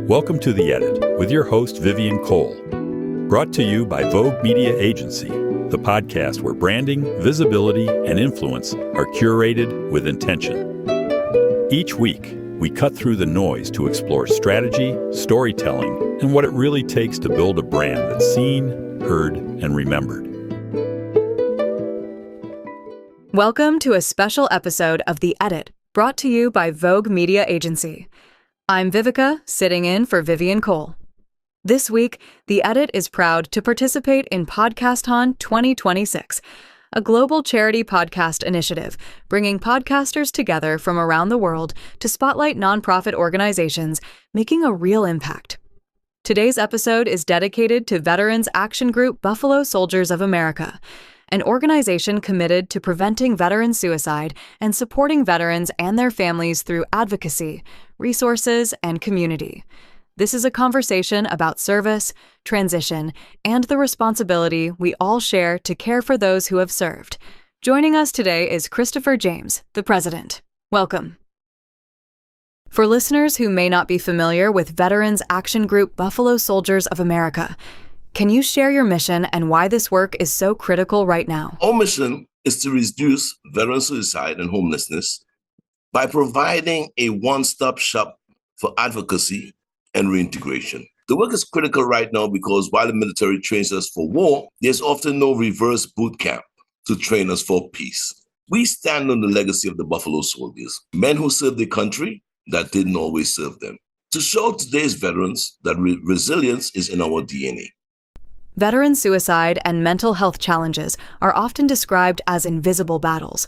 Welcome to The Edit with your host, Vivian Cole. Brought to you by Vogue Media Agency, the podcast where branding, visibility, and influence are curated with intention. Each week, we cut through the noise to explore strategy, storytelling, and what it really takes to build a brand that's seen, heard, and remembered. Welcome to a special episode of The Edit, brought to you by Vogue Media Agency. I'm Vivica, sitting in for Vivian Cole. This week, The Edit is proud to participate in PodcastCon 2026, a global charity podcast initiative bringing podcasters together from around the world to spotlight nonprofit organizations making a real impact. Today's episode is dedicated to Veterans Action Group Buffalo Soldiers of America, an organization committed to preventing veteran suicide and supporting veterans and their families through advocacy, resources, and community. This is a conversation about service, transition, and the responsibility we all share to care for those who have served. Joining us today is Christopher James, the president. Welcome. For listeners who may not be familiar with Veterans Action Group Buffalo Soldiers of America, can you share your mission and why this work is so critical right now? Our mission is to reduce veteran suicide and homelessness by providing a one-stop shop for advocacy and reintegration. The work is critical right now because while the military trains us for war, there's often no reverse boot camp to train us for peace. We stand on the legacy of the Buffalo Soldiers, men who served the country that didn't always serve them, to show today's veterans that resilience is in our DNA. Veteran suicide and mental health challenges are often described as invisible battles.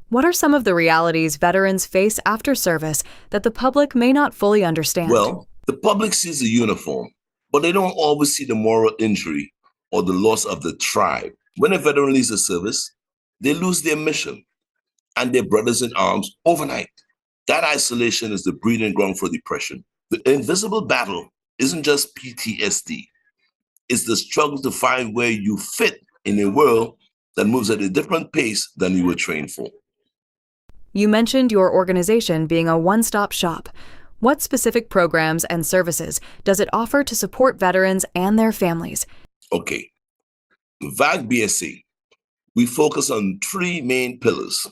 What are some of the realities veterans face after service that the public may not fully understand? Well, the public sees the uniform, but they don't always see the moral injury or the loss of the tribe. When a veteran leaves the service, they lose their mission and their brothers in arms overnight. That isolation is the breeding ground for depression. The invisible battle isn't just PTSD. It's the struggle to find where you fit in a world that moves at a different pace than you were trained for. You mentioned your organization being a one-stop shop. What specific programs and services does it offer to support veterans and their families? Okay. VAGBSA, we focus on three main pillars: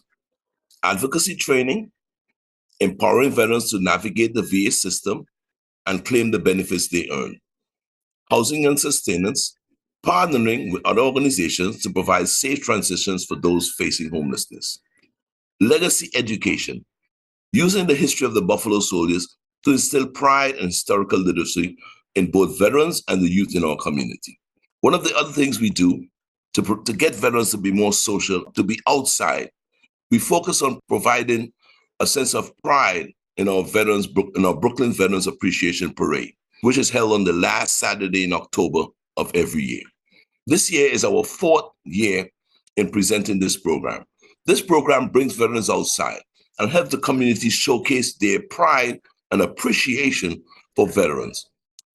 advocacy training, empowering veterans to navigate the VA system and claim the benefits they earn, housing and sustenance, partnering with other organizations to provide safe transitions for those facing homelessness. Legacy education, using the history of the Buffalo Soldiers to instill pride and historical literacy in both veterans and the youth in our community. One of the other things we do to get veterans to be more social, to be outside, we focus on providing a sense of pride in our Brooklyn Veterans Appreciation Parade, which is held on the last Saturday in October of every year. This year is our fourth year in presenting this program. This program brings veterans outside and helps the community showcase their pride and appreciation for veterans.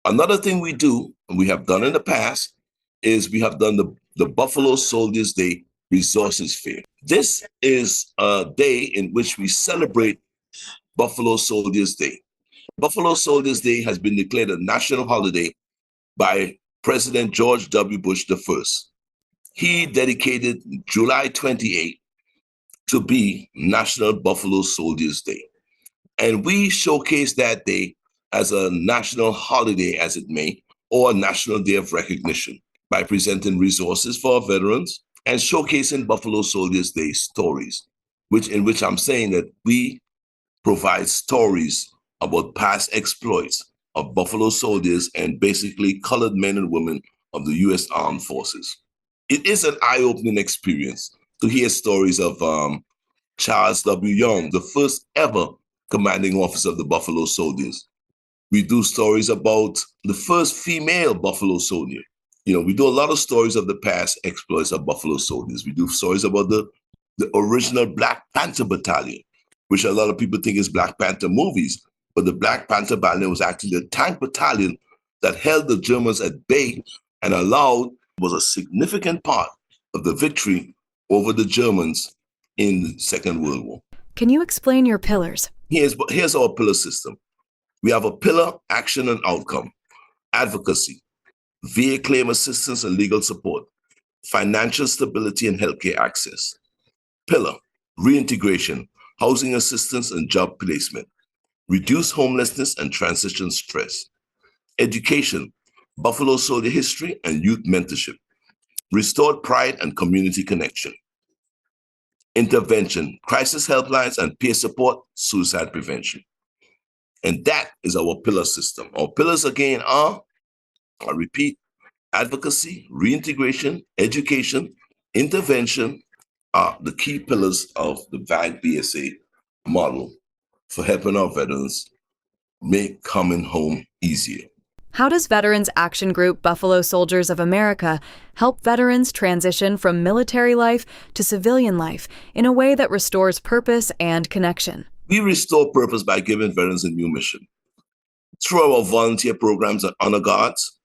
Another thing we do, and we have done in the past, is we have done the Buffalo Soldiers Day Resources Fair. This is a day in which we celebrate Buffalo Soldiers Day. Buffalo Soldiers Day has been declared a national holiday by President George W. Bush I. He dedicated July 28 to be National Buffalo Soldiers Day. And we showcase that day as a national holiday, as it may, or a national day of recognition by presenting resources for our veterans and showcasing Buffalo Soldiers Day stories, in which I'm saying that we provide stories about past exploits of Buffalo soldiers and basically colored men and women of the U.S. Armed Forces. It is an eye-opening experience to hear stories of Charles W. Young, the first ever commanding officer of the Buffalo Soldiers. We do stories about the first female Buffalo soldier. We do a lot of stories of the past exploits of Buffalo soldiers. We do stories about the original Black Panther Battalion, which a lot of people think is Black Panther movies. But the Black Panther Battalion was actually a tank battalion that held the Germans at bay and was a significant part of the victory over the Germans in the Second World War. Can you explain your pillars? Here's our pillar system. We have a pillar, action and outcome, advocacy, VA claim assistance and legal support, financial stability and healthcare access. Pillar, reintegration, housing assistance and job placement, reduce homelessness and transition stress. Education, Buffalo Soldier history and youth mentorship, restored pride and community connection. Intervention, crisis helplines and peer support, suicide prevention. And that is our pillar system. Our pillars again are, I repeat, advocacy, reintegration, education, intervention are the key pillars of the VAGBSA model for helping our veterans make coming home easier. How does Veterans Action Group Buffalo Soldiers of America help veterans transition from military life to civilian life in a way that restores purpose and connection? We restore purpose by giving veterans a new mission. Through our volunteer programs and honor guards,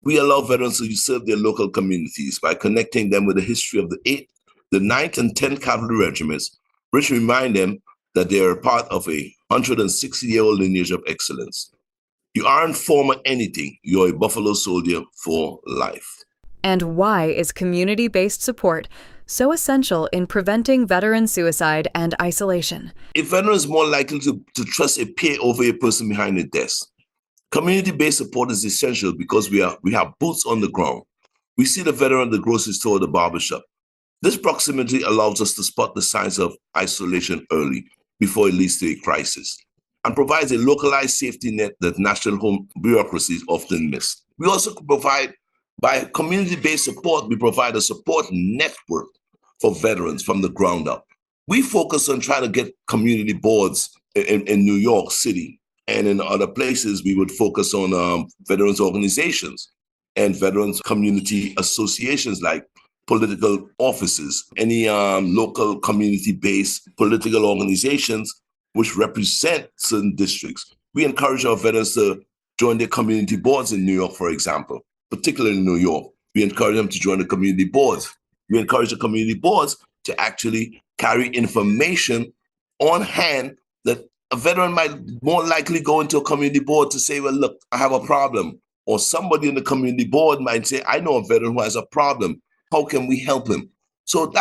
we allow veterans to serve their local communities by connecting them with the history of the 8th, the 9th, and 10th Cavalry Regiments, which remind them that they are part of a 160-year-old lineage of excellence. You aren't former anything, you're a Buffalo Soldier for life. And why is community-based support so essential in preventing veteran suicide and isolation? A veteran is more likely to trust a peer over a person behind a desk. Community-based support is essential because we have boots on the ground. We see the veteran at the grocery store or the barbershop. This proximity allows us to spot the signs of isolation early before it leads to a crisis, and provides a localized safety net that national home bureaucracies often miss. We also provide, by community-based support, we provide a support network for veterans from the ground up. We focus on trying to get community boards in New York City, and in other places we would focus on veterans organizations and veterans community associations like political offices, any local community-based political organizations which represent certain districts. We encourage our veterans to join their community boards in New York, for example, particularly in New York. We encourage them to join the community boards. We encourage the community boards to actually carry information on hand that a veteran might more likely go into a community board to say, well, look, I have a problem. Or somebody in the community board might say, I know a veteran who has a problem. How can we help him? So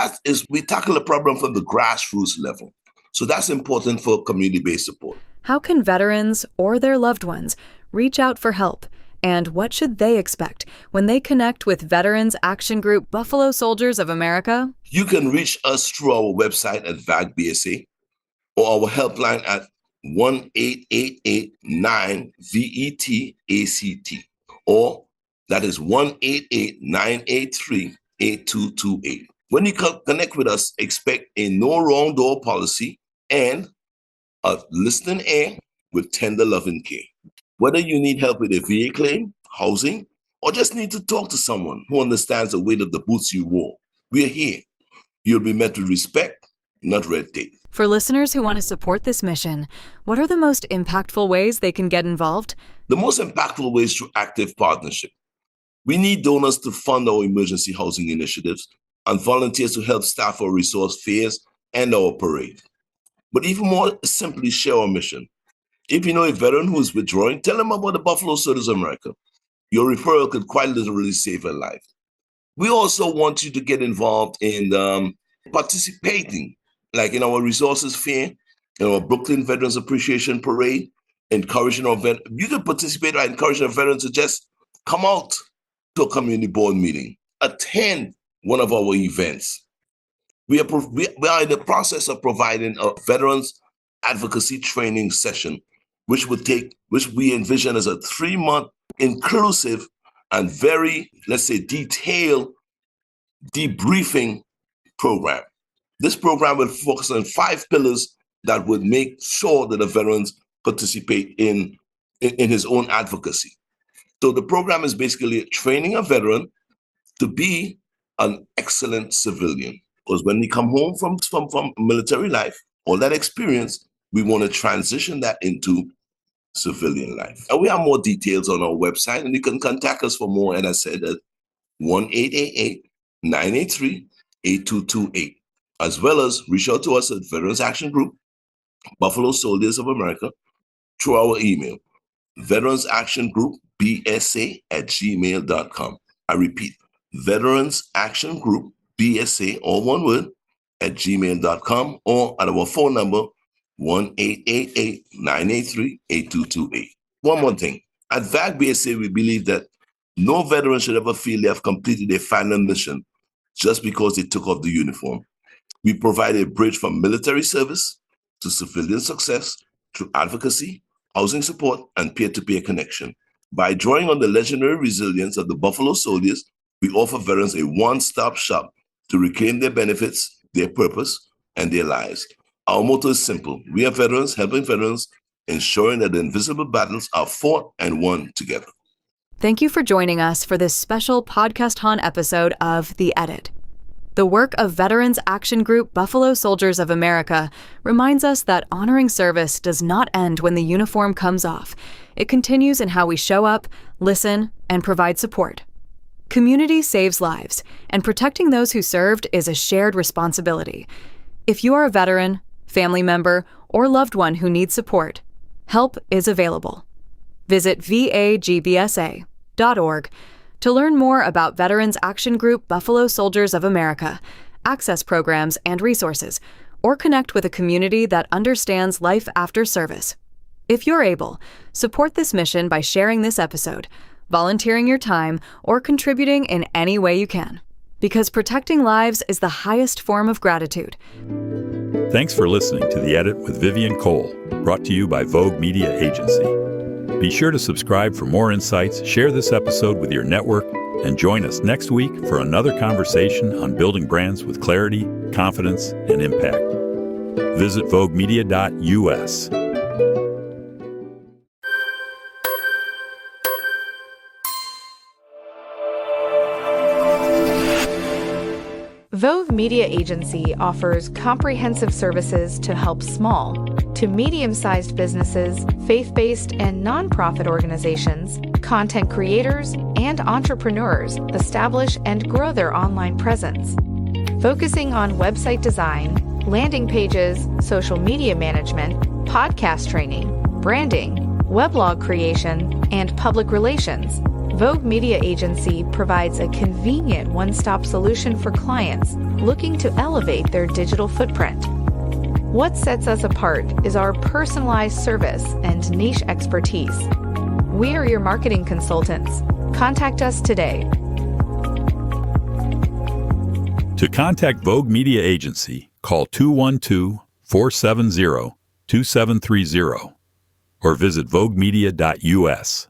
we tackle the problem from the grassroots level. So that's important for community-based support. How can veterans or their loved ones reach out for help? And what should they expect when they connect with Veterans Action Group Buffalo Soldiers of America? You can reach us through our website at VAGBSA or our helpline at 1-888-9-VET-ACT, or that is 1-888-983-8228. When you connect with us, expect a no wrong door policy and a listening ear with tender loving care. Whether you need help with a VA claim, housing, or just need to talk to someone who understands the weight of the boots you wore, we are here. You'll be met with respect, not red tape. For listeners who want to support this mission, what are the most impactful ways they can get involved? The most impactful way is through active partnership. We need donors to fund our emergency housing initiatives and volunteers to help staff our resource fairs and our parade. But even more simply, share our mission. If you know a veteran who is withdrawing, tell them about the Buffalo Soldiers of America. Your referral could quite literally save a life. We also want you to get involved in participating, like in our resources fair, in our Brooklyn Veterans Appreciation Parade, encouraging our veterans. You can participate by encouraging our veterans to just come out to a community board meeting, attend one of our events. We are in the process of providing a veterans advocacy training session, which we envision as a 3-month inclusive and very, let's say, detailed debriefing program. This program will focus on 5 pillars that would make sure that the veterans participate in his own advocacy. So the program is basically training a veteran to be an excellent civilian. Because when we come home from military life, all that experience, we want to transition that into civilian life. And we have more details on our website, and you can contact us for more, and I said at 1-888-983-8228, as well as reach out to us at Veterans Action Group, Buffalo Soldiers of America, through our email, veteransactiongroup@gmail.com. I repeat, veteransactiongroup@BSA, all one word, @gmail.com, or at our phone number, 1-888-983-8228. One more thing. At VAGBSA, we believe that no veteran should ever feel they have completed their final mission just because they took off the uniform. We provide a bridge from military service to civilian success through advocacy, housing support, and peer-to-peer connection. By drawing on the legendary resilience of the Buffalo Soldiers, we offer veterans a one-stop shop to reclaim their benefits, their purpose, and their lives. Our motto is simple. We are veterans helping veterans, ensuring that the invisible battles are fought and won together. Thank you for joining us for this special Podcast-hon episode of The Edit. The work of Veterans Action Group Buffalo Soldiers of America reminds us that honoring service does not end when the uniform comes off. It continues in how we show up, listen, and provide support. Community saves lives, and protecting those who served is a shared responsibility. If you are a veteran, family member, or loved one who needs support, help is available. Visit VAGBSA.org to learn more about Veterans Action Group Buffalo Soldiers of America, access programs and resources, or connect with a community that understands life after service. If you're able, support this mission by sharing this episode, volunteering your time, or contributing in any way you can, because protecting lives is the highest form of gratitude. Thanks for listening to The Edit with Vivian Cole, brought to you by Vogue Media Agency. Be sure to subscribe for more insights, share this episode with your network, and join us next week for another conversation on building brands with clarity, confidence, and impact. Visit VogueMedia.us. Vogue Media Agency offers comprehensive services to help small to medium-sized businesses, faith-based and nonprofit organizations, content creators, and entrepreneurs establish and grow their online presence. Focusing on website design, landing pages, social media management, podcast training, branding, weblog creation, and public relations, Vogue Media Agency provides a convenient one-stop solution for clients looking to elevate their digital footprint. What sets us apart is our personalized service and niche expertise. We are your marketing consultants. Contact us today. To contact Vogue Media Agency, call 212-470-2730 or visit VogueMedia.us.